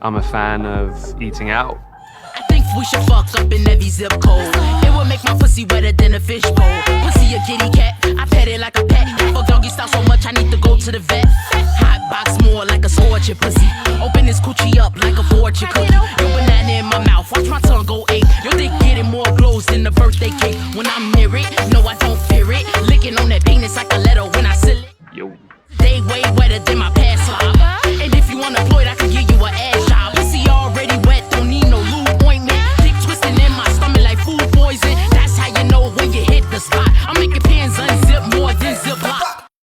I'm a fan of eating out. I think we should fuck up in every zip code. It would make my pussy wetter than a fishbowl. Pussy a kitty cat, I pet it like a pet. Fuck doggy style so much I need to go to the vet. Hot box more like a scorcher pussy. Open this coochie up like a fortune cookie. Yo, banana in my mouth, watch my tongue go ape. Yo, they getting more glows than the birthday cake. When I'm near it, no I don't fear it. Licking on that